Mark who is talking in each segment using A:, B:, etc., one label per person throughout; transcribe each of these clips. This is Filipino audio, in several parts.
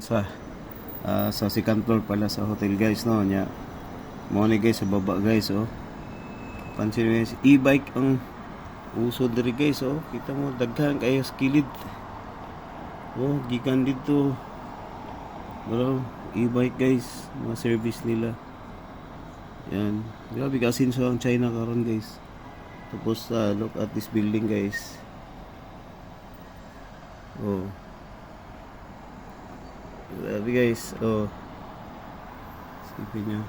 A: sa second floor pala sa hotel guys, no nya. Mo ni guys sa baba guys, oh. Pansin mo guys, e-bike ang uso diri guys, oh. Kita mo daghan kayo sa kilid. Oh, gikan dito. Bro, e-bike guys, mga service nila. Yan. Grabe kasin so ang China karon guys. Tapos look at this building guys. Oh. Grabe guys. Oh. Isipin nyo.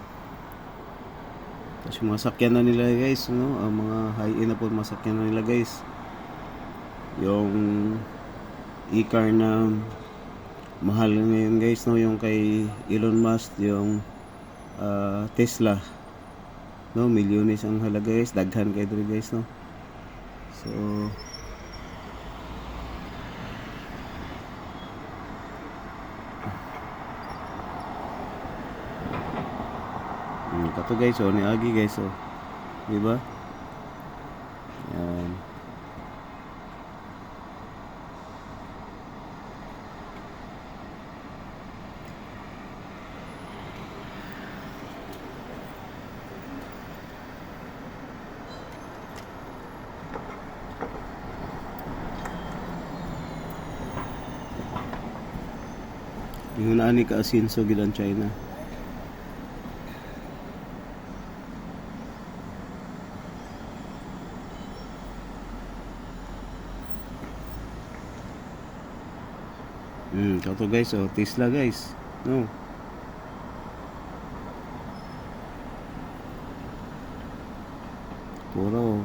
A: Tapos yung mga sakyan na nila guys, no? Ang mga high-end na po masakyan na nila guys. Yung e-car na mahal ngayon guys, no? Yung kay Elon Musk, yung Tesla. No, milyones ang halaga guys, daghan kay diri guys, no. So kato guys, oh, ni Agi guys, oh. Di ba? Yan. Yung naani ka asinso gid ang China. Kato guys, oh, Tesla guys. No. Puro.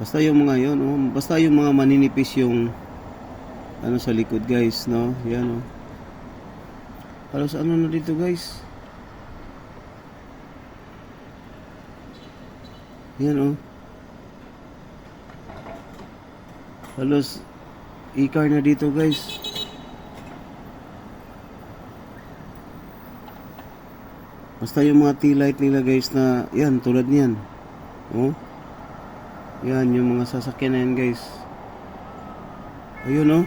A: Basta yung mga yon, oh, basta yung mga maninipis yung ano sa likod guys, no? Yan, oh. Halos ano na dito guys. Yan, oh. Halos e-car na dito guys. Basta yung mga T-light nila guys na yan, tulad niyan. Oh. Yan yung mga sasakyan na yan guys. Ayun, oh.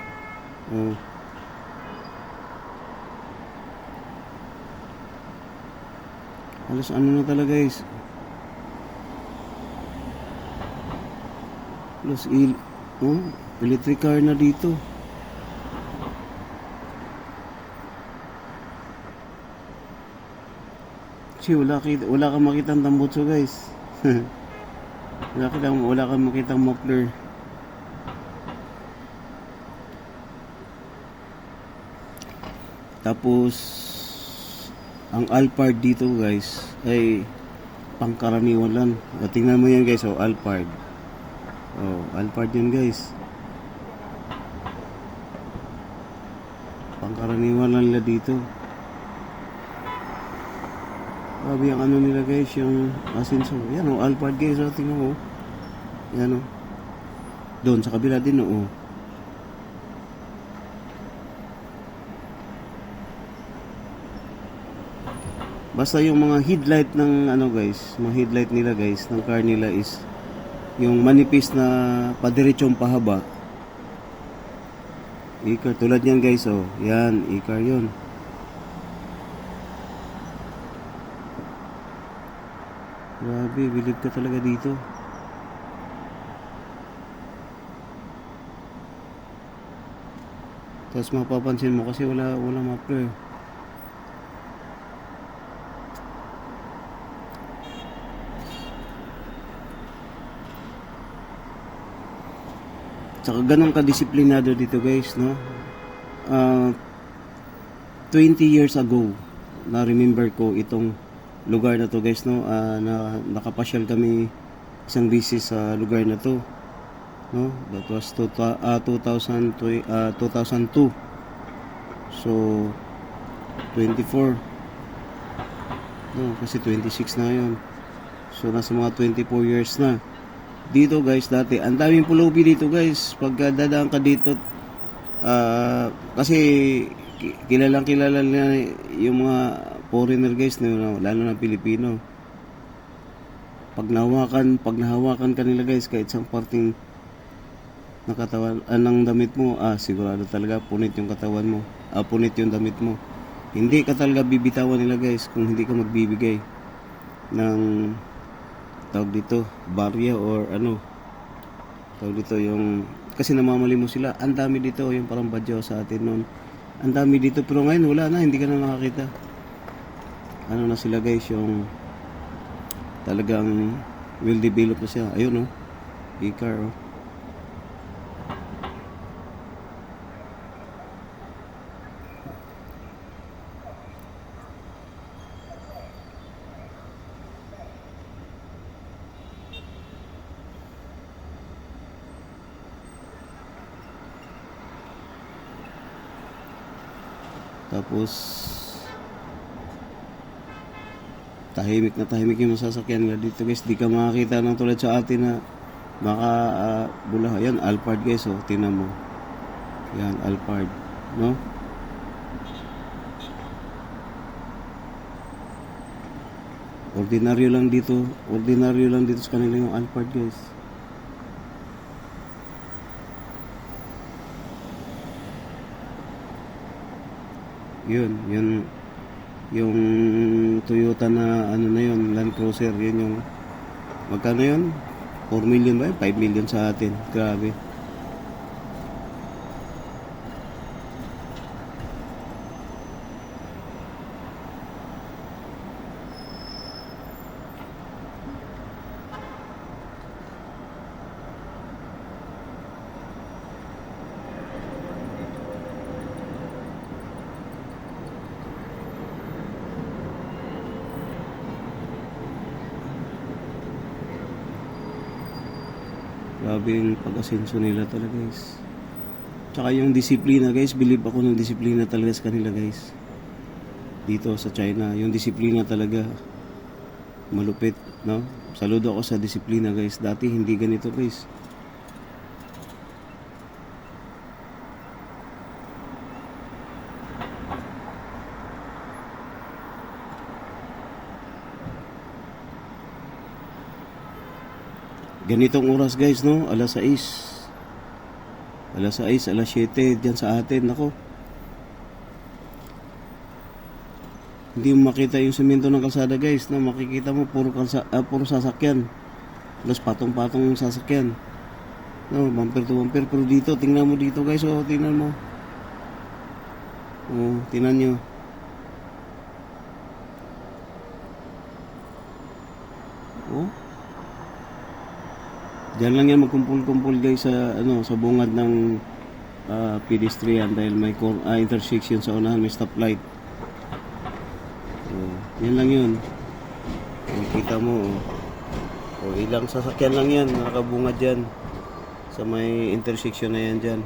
A: Oh. Halos ano na talaga guys. Halos electric car na dito. Kasi wala kang makitang tambutso guys. wala kang makitang muffler. Tapos ang Alphard dito guys ay pangkaraniwan lang. Tingnan mo yan guys, oh, Alphard. Oh, Alphard yun guys. Pangkaraniwan lang nila dito. Grabe ang ano nila guys, yung asinso. Yan, oh, Alphard guys, oh, tingnan mo. Yan, oh. Doon sa kabila din, oh. Basta yung mga headlight ng ano guys, mga headlight nila guys, ng car nila is yung manipis na padiretsong pahaba. E-car, tulad yan guys, oh. Yan, e-car yun. Grabe, bilib ka talaga dito. Tapos mapapansin mo kasi wala muffler. Tsaka ganun ka-disiplinado dito guys, no? 20 years ago, na-remember ko itong lugar na to guys, no? Na nakapasyal kami isang bisis sa lugar na to, no? That was 2002. So 24, no? Kasi 26 na yun. So nasa mga 24 years na dito guys. Dati ang daming pulubi dito guys pag dadaan ka dito, kasi kilalang kilala na yung mga foreigner guys, no, lalo na Pilipino. Pag nahawakan ka nila guys, kahit isang parting na katawan, ng damit mo, sigurado talaga punit yung katawan mo, punit yung damit mo. Hindi ka talaga bibitawan nila guys kung hindi ka magbibigay ng tawag dito, barya or ano, tawag dito yung, kasi namamali mo sila, ang dami dito, yung parang badyo sa atin noon, ang dami dito, pero ngayon wala na, hindi ka na nakakita. Ano na sila guys, yung talagang well developed na siya. Ayun oh, e-car oh. Tapos tahimik na tahimik yung masasakyan nila dito guys. Di ka makakita ng tulad sa atin na baka bula. Yan Alphard guys oh, tingnan mo. Yan Alphard, no? Ordinaryo lang dito sa kanila yung Alphard guys. Yun yung Toyota na ano na yun, Land Cruiser, yun yung magkano yun? 4 million ba yun? 5 million sa atin. Grabe. Grabe yung pag-asenso nila talaga guys. Tsaka yung disiplina guys, believe ako ng disiplina talaga sa kanila guys. Dito sa China, yung disiplina talaga malupit, no? Saludo ako sa disiplina guys. Dati hindi ganito guys. Ganitong oras guys, no? Alas 6, alas 7 dyan sa atin. Ako, hindi mo makita yung semento ng kalsada guys, no? Makikita mo puro puro sasakyan. Plus patong-patong yung sasakyan, no? Bumper to bumper. Pero dito, tingnan mo dito guys, oh, tingnan mo. Oh, tingnan nyo. Oh, diyan lang yan magkumpul-kumpul guys sa ano, sa bungad ng pedestrian dahil may intersection sa unahan, may stoplight. Yan lang yun. Kita mo ilang sasakyan lang yan nakabungad dyan sa may intersection na yan dyan.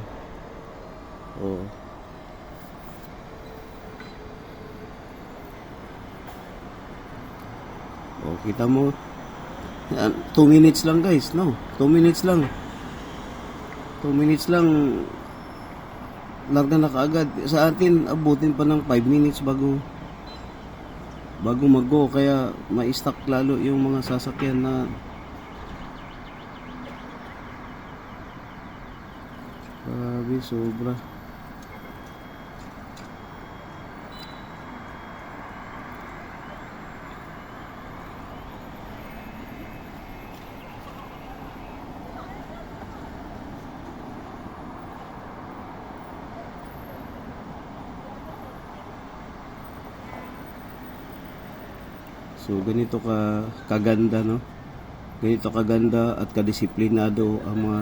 A: Kita mo 2 minutes lang guys, no? 2 minutes lang. 2 minutes lang larga na kaagad. Sa atin abutin pa ng 5 minutes bago mag-go, kaya ma-stuck lalo yung mga sasakyan na grabe, sobra. So ganito kaganda, no? Ganito kaganda at kadisiplinado ang mga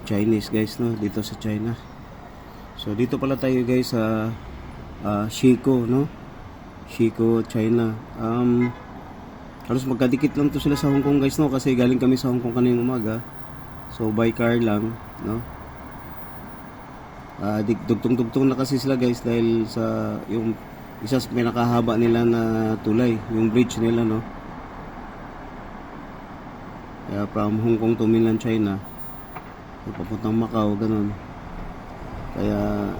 A: Chinese guys, no, dito sa China. So dito pala tayo guys sa Shiko, no? Shiko, China. Halos magkadikit lang to sila sa Hong Kong guys, no? Kasi galing kami sa Hong Kong kaninang umaga. So by car lang, no? Dugtong-dugtong na kasi sila guys dahil sa yung isa sa pinakahaba nila na tulay, yung bridge nila, no? Kaya from Hong Kong to mainland China, papuntang Macau, ganun. Kaya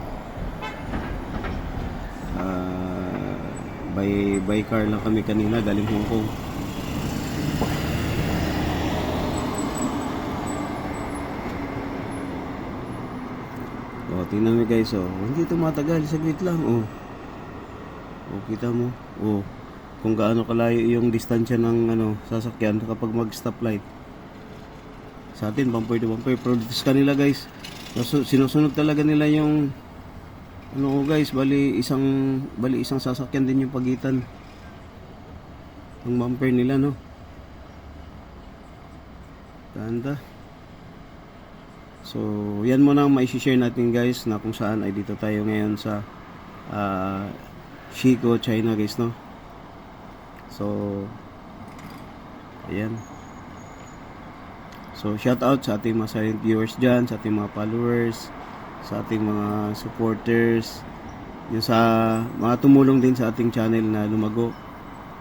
A: by car lang kami kanina galing Hong Kong. tingnan mo guys, oh. Hindi tumatagal, saglit lang, oh. Oh, kita mo, oh. Kung gaano kalayo yung distansya ng sasakyan kapag mag-stoplight. Sa atin, bumper to bumper. Pero dito sa kanila guys, sinusunod talaga nila yung guys, bali isang sasakyan din yung pagitan ng bumper nila, no? Ganda. So, yan muna ang mai-share natin guys, na kung saan ay dito tayo ngayon sa Chico, China guys, no? So, ayan. So, shout out sa ating mga silent viewers dyan, sa ating mga followers, sa ating mga supporters, yung sa mga tumulong din sa ating channel na lumago.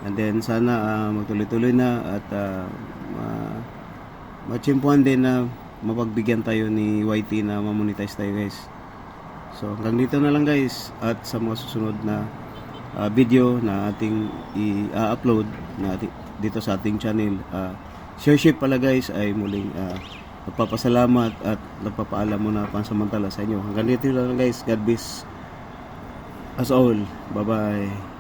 A: And then, sana magtuloy-tuloy na at matsimpuan din na mapagbigyan tayo ni YT na mamonetize tayo guys. So hanggang dito na lang guys, at sa mga susunod na video na ating i-upload na dito sa ating channel, Shareship pala guys ay muling nagpapasalamat at nagpapaalam muna pansamantala sa inyo. Hanggang dito na lang guys, God bless us all, bye bye.